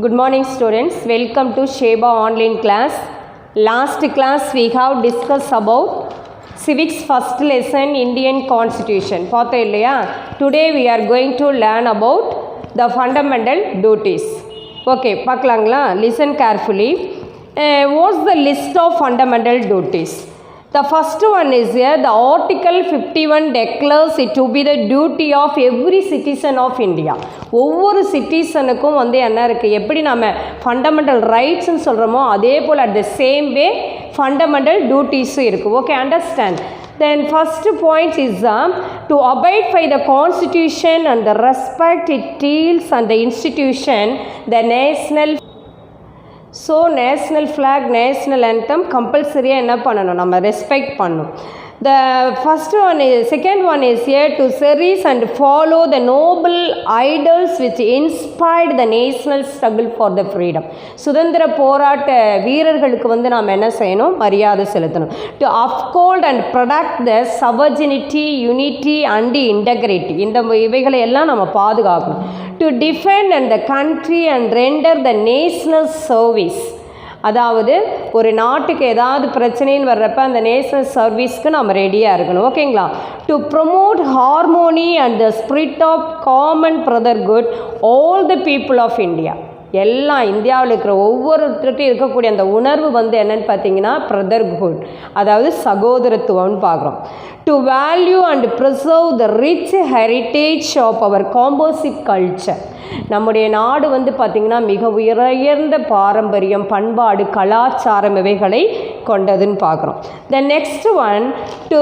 Good morning students, welcome to Sheba online class. Last class we have discussed about civics first lesson Indian constitution. பார்த்தோம் இல்லையா? Today we are going to learn about the fundamental duties. Okay, பார்க்கலாங்களா? Listen carefully. What's the list of fundamental duties? The first one is here, the Article 51 declares it to be the duty of every citizen of India. ஒவ்வொரு சிட்டிசனுக்கும் என்ன இருக்குது, எப்படி நம்ம fundamental ரைட்ஸ்ன்னு சொல்கிறோமோ அதே போல் at the same way fundamental டியூட்டிஸும் இருக்குது. Okay, understand. Then first point is to abide by the constitution and the respect it deals and the institution, the national. So national flag, national anthem கம்பல்சரியாக என்ன பண்ணணும், நம்ம respect பண்ணணும். The first one is, second one is here to cherish and follow the noble idols which inspired the national struggle for the freedom. சுதந்திர போராட்ட வீரர்களுக்கு நாம் என்ன செய்யணும், மரியாதை செலுத்தணும். To uphold and protect the sovereignty, unity and integrity, இந்த இவைகளை எல்லாம் நம்ம பாதுகாக்கணும். To defend and the country and render the national service, அதாவது ஒரு நாட்டுக்கு ஏதாவது பிரச்சனைன்னு வர்றப்ப அந்த நேஷனல் சர்வீஸ்க்கு நம்ம ரெடியாக இருக்கணும். ஓகேங்களா? To promote harmony and the spirit of common brotherhood all the people of India. எல்லாம் இந்தியாவில் இருக்கிற ஒவ்வொருத்தருக்கும் இருக்கக்கூடிய அந்த உணர்வு என்னன்னு பார்த்தீங்கன்னா பிரதர்ஹுட், அதாவது சகோதரத்துவம்னு பார்க்குறோம். To value and preserve the rich heritage of our composite culture. நம்முடைய நாடு பார்த்திங்கன்னா மிக உயர்ந்த பாரம்பரியம், பண்பாடு, கலாச்சாரம் இவைகளை கொண்டதுன்னு பார்க்குறோம். The next one, to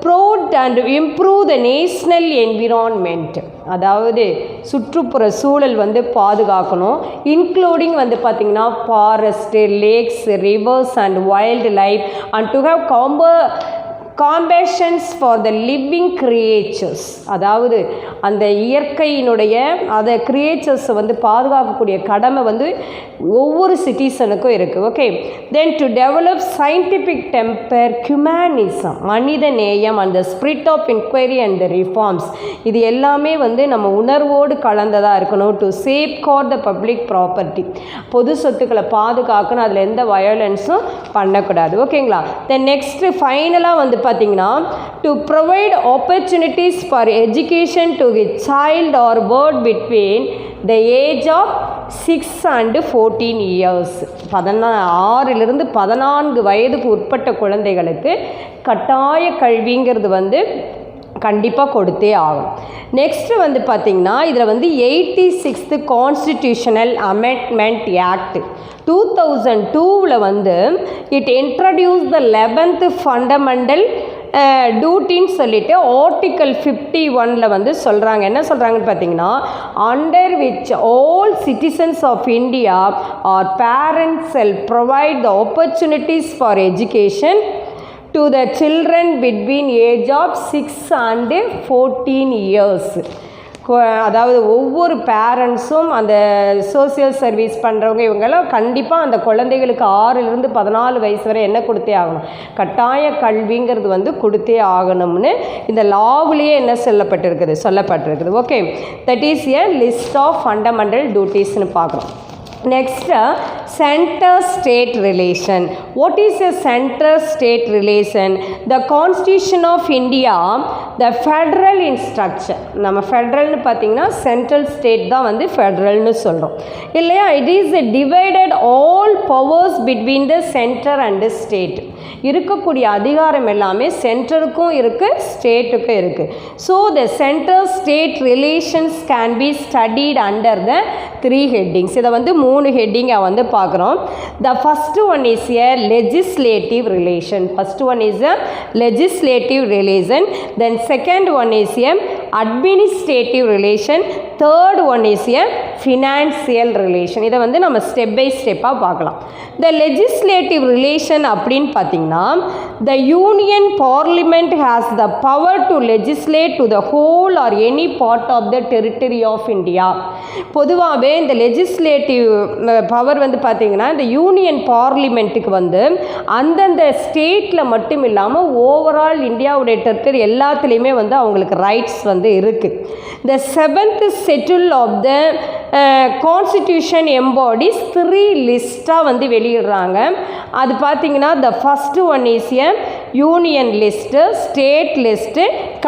protect and improve the national environment, அதாவது சுற்றுப்புற சூழல் பாதுகாக்கணும். இன்க்ளூடிங் பார்த்திங்கன்னா forest, lakes, rivers and wildlife and to have compassions for the living creatures, அதாவது அந்த இயற்கையினுடைய அதை கிரியேச்சர்ஸை பாதுகாக்கக்கூடிய கடமை ஒவ்வொரு சிட்டிசனுக்கும் இருக்குது. Okay, then to develop scientific temper, humanism, மனித நேயம் and the spirit of inquiry and the reforms, இது எல்லாமே நம்ம உணர்வோடு கலந்ததாக இருக்கணும். To safeguard the public property, பொது சொத்துக்களை பாதுகாக்கணும், அதில் எந்த வயலன்ஸும் பண்ணக்கூடாது. ஓகேங்களா? தென் நெக்ஸ்ட்டு ஃபைனலாக பார்த்தீங்கன்னா to provide opportunities for education to a child or ward between the age of 6 and 14 years. 6 to 14 வயதுக்கு உட்பட்ட குழந்தைகளுக்கு கட்டாய கல்விங்கிறது கண்டிப்பாக கொடுத்தே ஆகும். நெக்ஸ்ட்டு பார்த்திங்கன்னா இதில் 86th constitutional amendment act 2002 it introduce the 11th fundamental டியூட்டின்னு சொல்லிட்டு ஆர்டிக்கல் 51 சொல்கிறாங்க. என்ன சொல்கிறாங்கன்னு பார்த்தீங்கன்னா, under which all citizens of India or parents shall provide the opportunities for education to the children between age of 6 and 14 years. அதாவது ஒவ்வொரு பேரண்ட்ஸும் அந்த சோசியல் சர்வீஸ் பண்ணுறவங்க இவங்கெல்லாம் கண்டிப்பாக அந்த குழந்தைகளுக்கு 6 to 14 வயசு வரை என்ன கொடுத்தே ஆகணும், கட்டாய கல்விங்கிறது கொடுத்தே ஆகணும்னு இந்த லாவிலேயே என்ன சொல்லப்பட்டிருக்குது. Okay, that is a list of fundamental டியூட்டிஸ்னு பார்க்குறோம். Next, center-state relation. What is a center-state relation? The Constitution of India, the federal in structure. நம்ம ஃபெட்ரல்னு பார்த்தீங்கன்னா சென்ட்ரல் ஸ்டேட் தான் ஃபெட்ரல்னு சொல்கிறோம் இல்லையா? It is divided all powers between the centre and state. இருக்கக்கூடிய அதிகாரம் எல்லாமே சென்டருக்கும் இருக்குது, ஸ்டேட்டுக்கும் இருக்குது. So the centre state relations can be studied under the 3 headings. இதை 3 ஹெட்டிங்கை பார்க்குறோம். த first one is a legislative relation. First one is a legislative relation. Then second one is a administrative relation. Third one is a financial relation. இதை நம்ம step by ஸ்டெப்பாக பார்க்கலாம். The legislative relation அப்படின்னு பார்த்தீங்கன்னா the union parliament has the power to legislate to the whole or any part of the territory of India. பொதுவாகவே இந்த legislative power வந்து பார்த்தீங்கன்னா இந்த யூனியன் பார்லிமெண்ட்டுக்கு வந்து அந்தந்த ஸ்டேட்டில் மட்டும் இல்லாமல் ஓவரால் இந்தியாவுடைய டெரிட்டரி எல்லாத்துலேயுமே வந்து அவங்களுக்கு ரைட்ஸ் வந்து இருக்குது. The seventh schedule of the constitution embodies 3 லிஸ்ட்டாக வந்து வெளியிடுறாங்க. அது பார்த்தீங்கன்னா the first one is a union list, state list,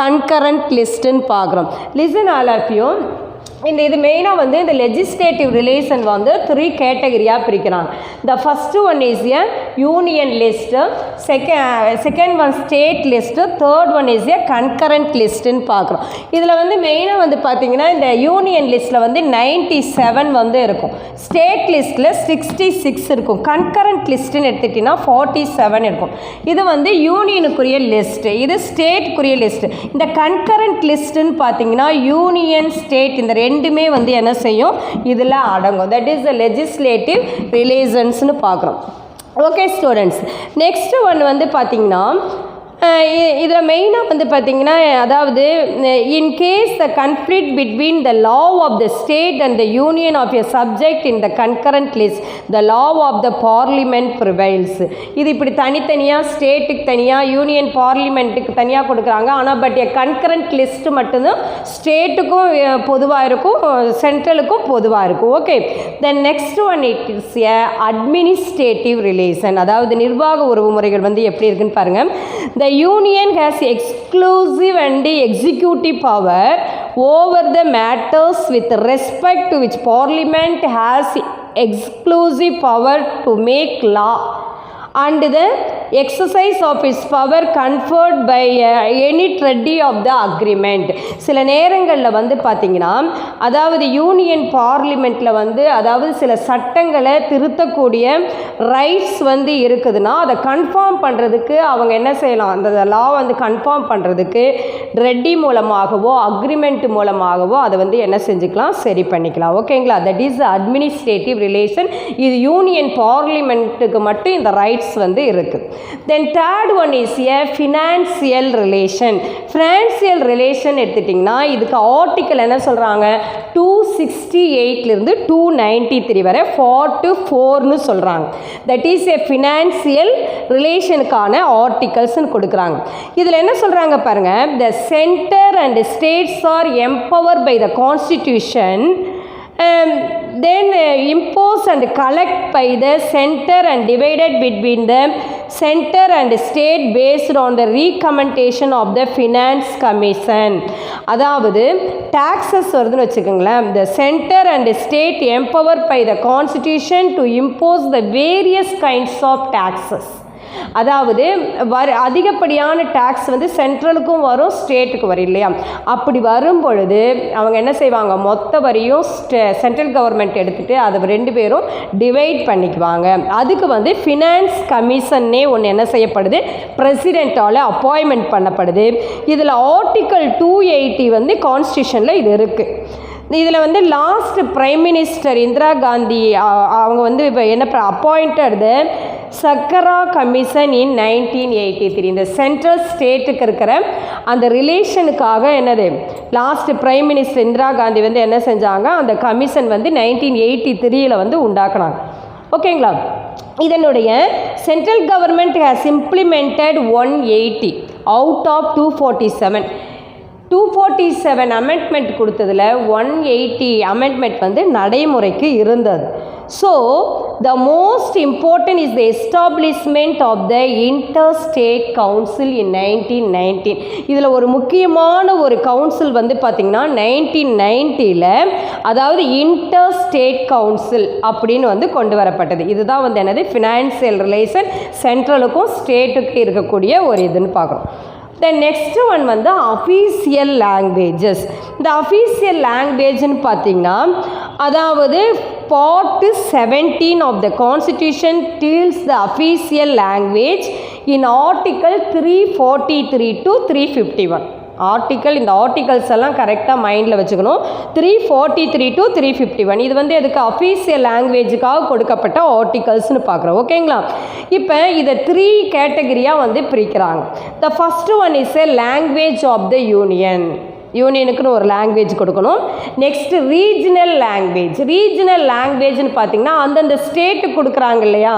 concurrent listன்னு பார்க்குறோம். Listen all of you. இது மெயினாக வந்து இந்த லெஜிஸ்லேட்டிவ் ரிலேஷன் வந்து 3 கேட்டகரியாக பிரிக்கிறாங்க. The first one is a union list, second one state list, third one is a concurrent லிஸ்ட்டுன்னு பார்க்குறோம். இதில் வந்து மெயினாக வந்து பார்த்திங்கன்னா இந்த யூனியன் லிஸ்ட்டில் வந்து 97 வந்து இருக்கும், ஸ்டேட் லிஸ்ட்டில் 66 இருக்கும், கன்கரண்ட் லிஸ்ட்டுன்னு எடுத்துக்கிட்டிங்கன்னா 47 இருக்கும். இது வந்து யூனியனுக்குரிய லிஸ்ட்டு, இது ஸ்டேட்டுக்குரிய லிஸ்ட்டு. இந்த கன்கரண்ட் லிஸ்ட்டுன்னு பார்த்தீங்கன்னா யூனியன் ஸ்டேட் இந்த ரெண்டுமே வந்து என்ன செய்யும் இதில் அடங்கும். தட் இஸ் த லெஜிஸ்லேட்டிவ் ரிலேஷன்ஸ்னு பார்க்குறோம். ஓகே ஸ்டூடெண்ட்ஸ், நெக்ஸ்ட் ஒன் வந்து பார்த்திங்கன்னா இதில் மெயினாக வந்து பார்த்திங்கன்னா அதாவது in case the conflict between the law of the state and the union of a subject in the concurrent list the law of the parliament prevails. இது இப்படி தனித்தனியாக ஸ்டேட்டுக்கு தனியாக யூனியன் பார்லிமெண்ட்டுக்கு தனியாக கொடுக்குறாங்க. ஆனால் பட் எ கன்கரண்ட் லிஸ்ட்டு மட்டும்தான் ஸ்டேட்டுக்கும் பொதுவாக இருக்கும், சென்ட்ரலுக்கும் பொதுவாக இருக்கும். Okay, then next one it is a administrative relation. அதாவது நிர்வாக உறவு முறைகள் வந்து எப்படி இருக்குன்னு பாருங்கள். The union has exclusive and executive power over the matters with respect to which parliament has exclusive power to make law and the exercise of its power conferred by any treaty of the agreement. சில நேரங்களில் வந்து பார்த்திங்கன்னா அதாவது union பார்லிமெண்ட்டில் வந்து அதாவது சில சட்டங்களை திருத்தக்கூடிய ரைட்ஸ் வந்து இருக்குதுன்னா அதை கன்ஃபார்ம் பண்ணுறதுக்கு அவங்க என்ன செய்யலாம், அந்த லா வந்து கன்ஃபார்ம் பண்ணுறதுக்கு ட்ரெட்டி மூலமாகவோ அக்ரிமெண்ட் மூலமாகவோ அதை வந்து என்ன செஞ்சுக்கலாம், சரி பண்ணிக்கலாம். ஓகேங்களா, தட் இஸ் அட்மினிஸ்ட்ரேட்டிவ் ரிலேஷன். இது யூனியன் பார்லிமெண்ட்டுக்கு மட்டும் இந்த ரைட்ஸ் வந்து இருக்குது. தென் third one is a financial relation. Financial relation எடுத்துட்டிங்கன்னா இதுக்கு ஆர்டிக்கல் என்ன சொல்கிறாங்க, 268லேருந்து 293 வரை 44ன்னு சொல்கிறாங்க. தட் இஸ் எ ஃபினான்சியல் ரிலேஷனுக்கான ஆர்டிகல்ஸ்ன்னு கொடுக்குறாங்க. இதில் என்ன சொல்கிறாங்க பாருங்கள், the centre and states are empowered by the constitution then impose and collect by the center and divided between the center and state based on the recommendation of the finance commission. அதாவது taxes வருதுன்னு வச்சுக்கோங்களேன், the center and state empowered by the constitution to impose the various kinds of taxes. அதாவது அதிகப்படியான tax வந்து சென்ட்ரலுக்கும் வரும் ஸ்டேட்டுக்கு வரும் இல்லையா, அப்படி வரும் பொழுது அவங்க என்ன செய்வாங்க, மொத்த வரியும் சென்ட்ரல் கவர்மெண்ட் எடுத்துகிட்டு அதை 2 பேரும் டிவைட் பண்ணிக்குவாங்க. அதுக்கு வந்து ஃபினான்ஸ் கமிஷன்னே ஒன்று என்ன செய்யப்படுது, பிரசிடெண்ட்டால் அப்பாயின்மெண்ட் பண்ணப்படுது. இதில் ஆர்டிக்கல் 280 வந்து கான்ஸ்டியூஷனில் இது இருக்குது. இதில் வந்து last prime minister Indira Gandhi அவங்க வந்து இப்போ என்ன அப்பாயிண்டட் த சக்கரா கமிஷன் இன் 1983. இந்த சென்ட்ரல் ஸ்டேட்டுக்கு இருக்கிற அந்த ரிலேஷனுக்காக என்னது last prime minister Indira Gandhi வந்து என்ன செஞ்சாங்க, அந்த கமிஷன் வந்து 1983 வந்து உண்டாக்குனாங்க. ஓகேங்களா, இதனுடைய central government has implemented 180 out of 247. 247 amendment கொடுத்ததில் 180 அமெண்ட்மெண்ட் வந்து நடைமுறைக்கு இருந்தது. So the most important is the establishment of the inter state council in 1919. இதில் ஒரு முக்கியமான ஒரு கவுன்சில் வந்து பார்த்திங்கன்னா 1990 அதாவது இன்டர் ஸ்டேட் கவுன்சில் அப்படின்னு வந்து கொண்டு வரப்பட்டது. இதுதான் வந்து என்னது ஃபினான்சியல் ரிலேஷன் சென்ட்ரலுக்கும் ஸ்டேட்டுக்கும் இருக்கக்கூடிய ஒரு இதுன்னு பார்க்குறோம். The next one வந்து அஃபீஷியல் லாங்குவேஜஸ். இந்த அஃபீஷியல் லாங்குவேஜ்னு பார்த்திங்கன்னா அதாவது Part 17 of the Constitution deals the official language in Article 343 to 351. Article, இந்த ஆர்டிகல்ஸ் எல்லாம் கரெக்டாக மைண்டில் வச்சுக்கணும். 343 to 351 இது வந்து எதுக்கு அஃபீஷியல் லாங்குவேஜுக்காக கொடுக்கப்பட்ட ஆர்டிகல்ஸ்னு பார்க்குறோம். ஓகேங்களா? இப்போ இதை 3 கேட்டகரியாக வந்து பிரிக்கிறாங்க. The first one is a language of the union. யூனியனுக்குன்னு ஒரு லாங்குவேஜ் கொடுக்கணும். Next regional language. ரீஜனல் லாங்குவேஜ்னு பார்த்திங்கன்னா அந்தந்த ஸ்டேட்டுக்கு கொடுக்குறாங்க இல்லையா,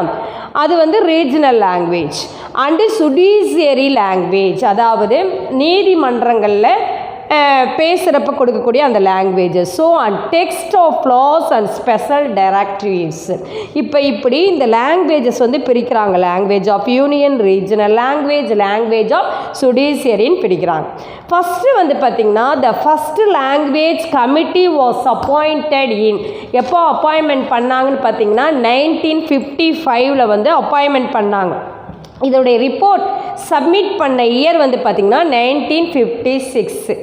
அது வந்து regional language. And judiciary language, அதாவது நீதிமன்றங்களில் பேசுகிறப்ப கொடுக்கக்கூடிய அந்த languages. So and text of laws and special directives. இப்போ இப்படி இந்த லாங்குவேஜஸ் வந்து பிரிக்கிறாங்க. Language of union, regional language, language of ஜுடிஷியரின்னு பிரிக்கிறாங்க. ஃபஸ்ட்டு வந்து பார்த்திங்கன்னா the first language committee was appointed இன், எப்போ அப்பாயின்மெண்ட் பண்ணாங்கன்னு பார்த்தீங்கன்னா 1955 வந்து அப்பாயின்மெண்ட் பண்ணாங்க. இதோடைய ரிப்போர்ட் சப்மிட் பண்ண இயர் வந்து பார்த்திங்கன்னா 1956.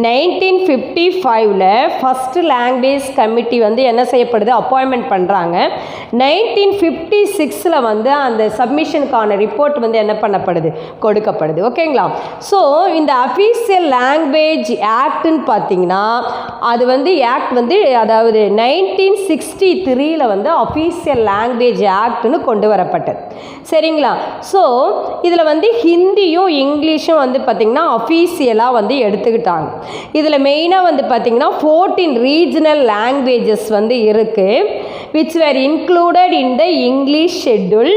1955 ஃபஸ்ட்டு லாங்குவேஜ் கமிட்டி வந்து என்ன செய்யப்படுது, அப்பாயின்மெண்ட் பண்ணுறாங்க. 1956 வந்து அந்த சப்மிஷனுக்கான ரிப்போர்ட் வந்து என்ன பண்ணப்படுது, கொடுக்கப்படுது. ஓகேங்களா? ஸோ இந்த அஃபீஷியல் லாங்குவேஜ் ஆக்ட்னு பார்த்திங்கன்னா அது வந்து ஆக்ட் வந்து அதாவது 1963 வந்து அஃபீஷியல் லாங்குவேஜ் ஆக்ட்னு கொண்டு வரப்பட்டது. சரிங்களா? ஸோ இதில் வந்து ஹிந்தியும் இங்கிலீஷும் வந்து பார்த்திங்கன்னா அஃபீஷியலாக வந்து எடுத்துக்கிட்டாங்க. இதில் மெயினாக வந்து பார்த்திங்கன்னா 14 ரீஜனல் லாங்குவேஜஸ் வந்து இருக்குது, which were included in the English schedule.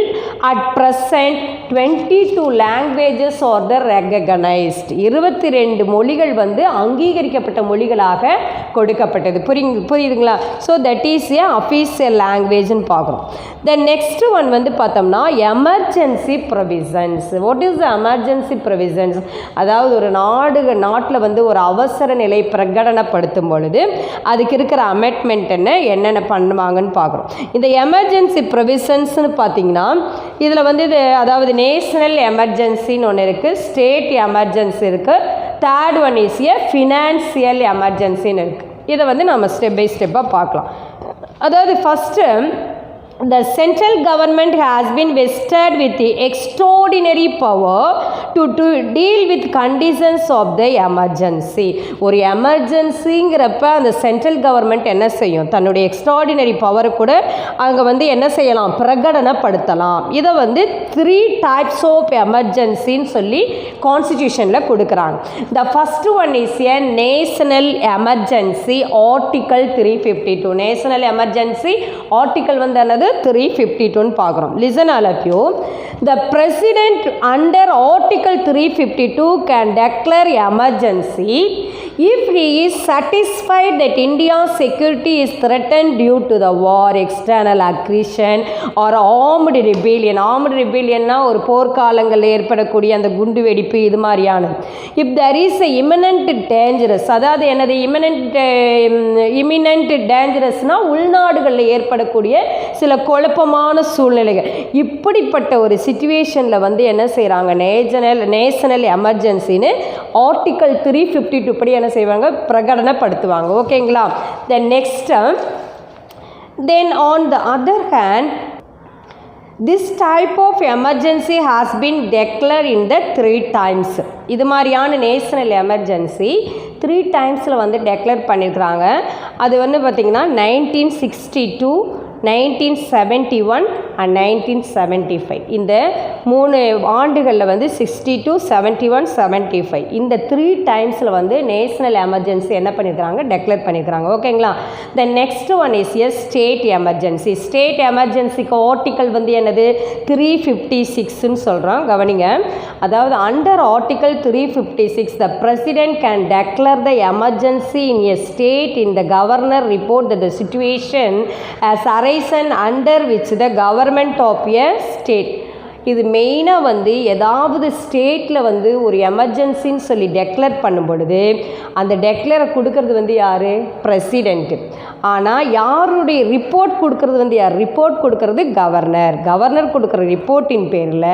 At present 22 languages are the recognized. 22 மொழிகள் வந்து அங்கீகரிக்கப்பட்ட மொழிகளாக கொடுக்கப்பட்டது. புரியுதுங்களா? So that is a official லாங்குவேஜ்னு பார்க்குறோம். தென் நெக்ஸ்ட் ஒன் வந்து பார்த்தோம்னா emergency provisions. What is the emergency provisions? அதாவது ஒரு நாட்டில் வந்து ஒரு அவசர நிலை பிரகடனப்படுத்தும் பொழுது அதுக்கு இருக்கிற அமெண்ட்மெண்ட் என்னென்ன பண்ணுவாங்கன்னு பார்க்குறோம். இந்த எமர்ஜென்சி ப்ரொவிஷன்ஸ்னு பார்த்தீங்கன்னா இதில் வந்து இது அதாவது நேஷனல் எமர்ஜென்சின்னு ஒன்று இருக்குது, ஸ்டேட் எமர்ஜென்சி இருக்குது, third one is a financial எமர்ஜென்சின்னு இருக்குது. இதை வந்து நம்ம ஸ்டெப் பை ஸ்டெப்பாக பார்க்கலாம். அதாவது first the central government has been vested with the extraordinary power to deal with conditions of the emergency. ஒரு எமர்ஜென்சிங்கிறப்ப அந்த சென்ட்ரல் கவர்மெண்ட் என்ன செய்யும், தன்னுடைய எக்ஸ்ட்ராடினரி பவரை கூட அங்கே வந்து என்ன செய்யலாம், பிரகடனப்படுத்தலாம். இதை வந்து 3 டைப்ஸ் ஆஃப் எமர்ஜென்சின்னு சொல்லி கான்ஸ்டிடியூஷனில் கொடுக்குறாங்க. The first one is A national emergency, article 352. National emergency article வந்து என்னது 352 பார்க்குறோம். Listen all of you. The president under article 352 can declare emergency if he is satisfied that India's security is threatened due to the war, external aggression or armed rebellion. Armed rebellionனா ஒரு போர்க்காலங்களில் ஏற்படக்கூடிய அந்த குண்டு வெடிப்பு இது மாதிரியானது. If there is a imminent dangerous, அதாவது என்னது imminent dangerousனா உள்நாடுகளில் ஏற்படக்கூடிய சில குழப்பமான சூழ்நிலைகள். இப்படிப்பட்ட ஒரு சிச்சுவேஷனில் வந்து என்ன செய்கிறாங்க, நேஷனல் எமர்ஜென்சின்னு ஆர்டிக்கல் 352 படி என்ன செய்வாங்க, பிரகடனப்படுத்துவாங்க. ஓகேங்களா? Then next then on the other hand this type of emergency has been declared in the 3 times. இது மாதிரியான நேஷனல் எமர்ஜென்சி 3 டைம்ஸில் வந்து டெக்ளேர் பண்ணியிருக்கிறாங்க. அது வந்து பார்த்திங்கன்னா 1962, 1971 and 1975. இந்த 3 ஆண்டுகளில் வந்து 62, 71, 75 இந்த 3 டைம்ஸில் வந்து நேஷனல் எமர்ஜென்சி என்ன பண்ணியிருக்கிறாங்க, டெக்ளேர் பண்ணியிருக்கிறாங்க. ஓகேங்களா? Then next one is a state emergency. State எமர்ஜென்சிக்கு ஆர்டிக்கல் வந்து என்னது 356ன்னு சொல்கிறோம். கவனிங்க, அதாவது under article 356 the president can declare the emergency in a state in the governor report that the situation has arisen under which the government of a state. இது மெயினாக வந்து ஏதாவது ஸ்டேட்டில் வந்து ஒரு எமர்ஜென்சின்னு சொல்லி டெக்ளேர் பண்ணும் பொழுது அந்த டெக்ளேரை கொடுக்கறது வந்து யார், பிரசிடெண்ட்டு. ஆனால் யாருடைய ரிப்போர்ட் கொடுக்கறது வந்து யார், ரிப்போர்ட் கொடுக்கறது கவர்னர். கவர்னர் கொடுக்குற ரிப்போர்ட்டின் பேரில்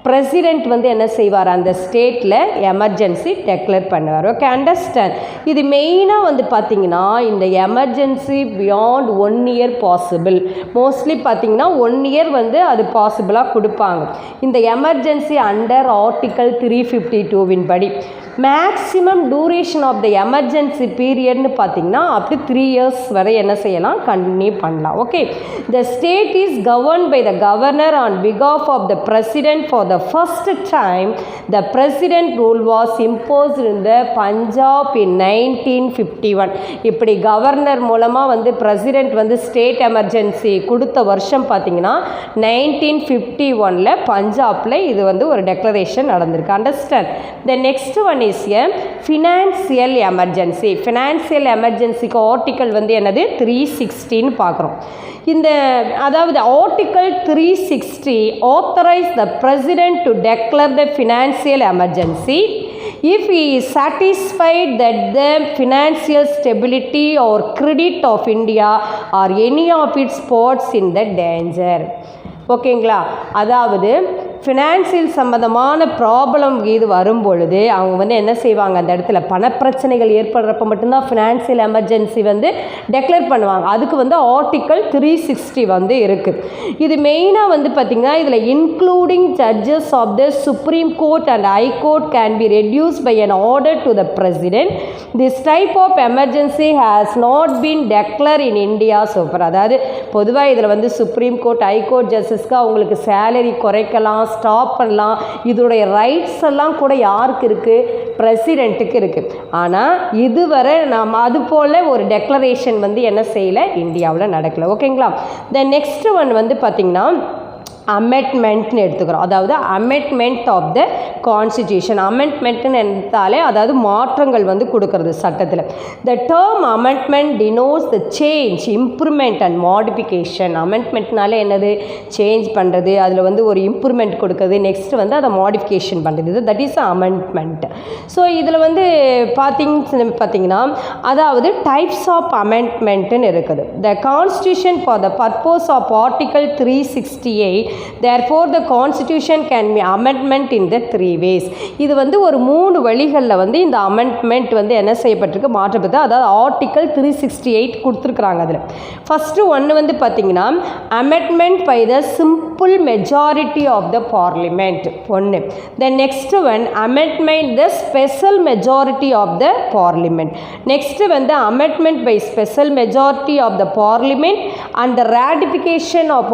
பிரசிடெண்ட் வந்து என்ன செய்வார், அந்த ஸ்டேட்டில் எமர்ஜென்சி டெக்ளேர் பண்ணுவார். Okay, understand. இது மெயினாக வந்து பார்த்திங்கன்னா இந்த emergency beyond 1 year possible. Mostly பார்த்திங்கன்னா 1 இயர் வந்து அது பாசிபிளாக கொடுப்பாங்க. இந்த எமர்ஜென்சி அண்டர் ஆர்டிக்கல் 352 படி maximum duration of the emergency பீரியட்னு பார்த்தீங்கன்னா அப்படி 3 years வரை என்ன செய்யலாம், கண்டினியூ பண்ணலாம். Okay, the state is govern by the governor on பிகாஃப் of the president for the first time the president rule was imposed in the Punjab in 1951. இப்படி governor மூலமாக வந்து பிரசிடென்ட் வந்து ஸ்டேட் எமர்ஜென்சி கொடுத்த வருஷம் பார்த்தீங்கன்னா 1951 பஞ்சாபில் இது வந்து ஒரு டெக்ளரேஷன் நடந்திருக்கு. Understand. The next one is a financial emergency. Financial எமர்ஜென்சிக்கு ஆர்டிக்கல் வந்து என்னது 360 பார்க்குறோம். இந்த அதாவது article 360 authorise the president to declare the financial emergency if he is satisfied that the financial stability or credit of India or any of its ports in the danger. ஓகேங்களா, அதாவது financial சம்மந்தமான problem இது வரும்பொழுது அவங்க வந்து என்ன செய்வாங்க, அந்த இடத்துல பணப்பிரச்சனைகள் ஏற்படுறப்ப மட்டும்தான் ஃபினான்சியல் எமர்ஜென்சி வந்து டெக்ளேர் பண்ணுவாங்க. அதுக்கு வந்து ஆர்டிக்கல் 360 வந்து இருக்குது. இது மெயினாக வந்து பார்த்திங்கன்னா இதில் including judges of the supreme court and high court can be reduce by an order to the president. This type of emergency has not been declare in India. Super. அதாவது பொதுவாக இதில் வந்து சுப்ரீம் கோர்ட் ஹை கோர்ட் ஜட்ஜஸ்க்கு அவங்களுக்கு salary குறைக்கலாம், stop பண்ணலாம், இதோடைய rights எல்லாம் கூட யாருக்கு இருக்குது, பிரசிடெண்ட்டுக்கு இருக்குது. ஆனால் இதுவரை நாம் அது போல் ஒரு டெக்ளரேஷன் வந்து என்ன செய்யலை, இந்தியாவில் நடக்கலை. ஓகேங்களா. த நெக்ஸ்ட் ஒன் வந்து பார்த்திங்கன்னா அமெண்ட்மெண்ட்னு எடுத்துக்கிறோம். அதாவது அமெண்ட்மெண்ட் ஆஃப் த கான்ஸ்டிடியூஷன். அமெண்ட்மெண்ட்னு எடுத்தாலே அதாவது மாற்றங்கள் வந்து கொடுக்கறது சட்டத்தில். The term amendment denotes the change, improvement and modification. அமெண்ட்மெண்ட்னாலே என்னது, சேஞ்ச் பண்ணுறது, அதில் வந்து ஒரு இம்ப்ரூவ்மெண்ட் கொடுக்குறது, நெக்ஸ்ட் வந்து அதை மாடிஃபிகேஷன் பண்ணுறது, தட் இஸ் அமெண்ட்மெண்ட். ஸோ இதில் வந்து பார்த்திங்கன்னா அதாவது டைப்ஸ் ஆஃப் அமெண்ட்மெண்ட்டுன்னு இருக்குது. The constitution for the purpose of article 368 therefore the constitution can be amendment in the 3 ways. இது வந்து ஒரு 3 வழிகளில் வந்து இந்த அமெண்ட்மெண்ட் வந்து என்ன செய்யப்பட்டிருக்கு, மாற்றப்பட்டு. அதாவது ஆர்டிக்கல் 368 கொடுத்துருக்குறாங்க. அதில் ஃபஸ்ட்டு ஒன்று வந்து பார்த்திங்கன்னா amendment by the simple majority of the parliament ஒன்று. The next one amendment the special majority of the parliament. Next வந்து amendment by special majority of the parliament and the ratification of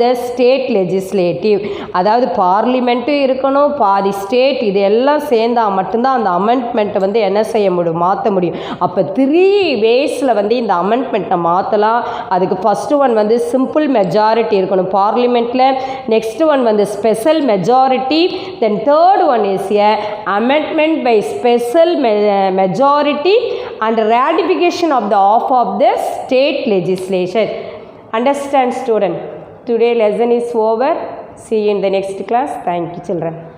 the state legislative. அதாவது பார்லிமெண்ட்டும் இருக்கணும், பாதி state, இது எல்லாம் சேர்ந்தால் மட்டும்தான் அந்த அமெண்ட்மெண்ட்டை வந்து என்ன செய்ய முடியும், மாற்ற முடியும். அப்போ 3 வேஸில் வந்து இந்த அமெண்ட்மெண்ட்டை மாற்றலாம். அதுக்கு ஃபஸ்ட்டு ஒன் வந்து சிம்பிள் மெஜாரிட்டி இருக்கணும் பார்லிமெண்ட்டில், நெக்ஸ்ட் ஒன் வந்து special majority, then third one is a amendment by special majority and ratification of the state legislation. Understand, student? Today lesson is over. See you in the next class. Thank you, children.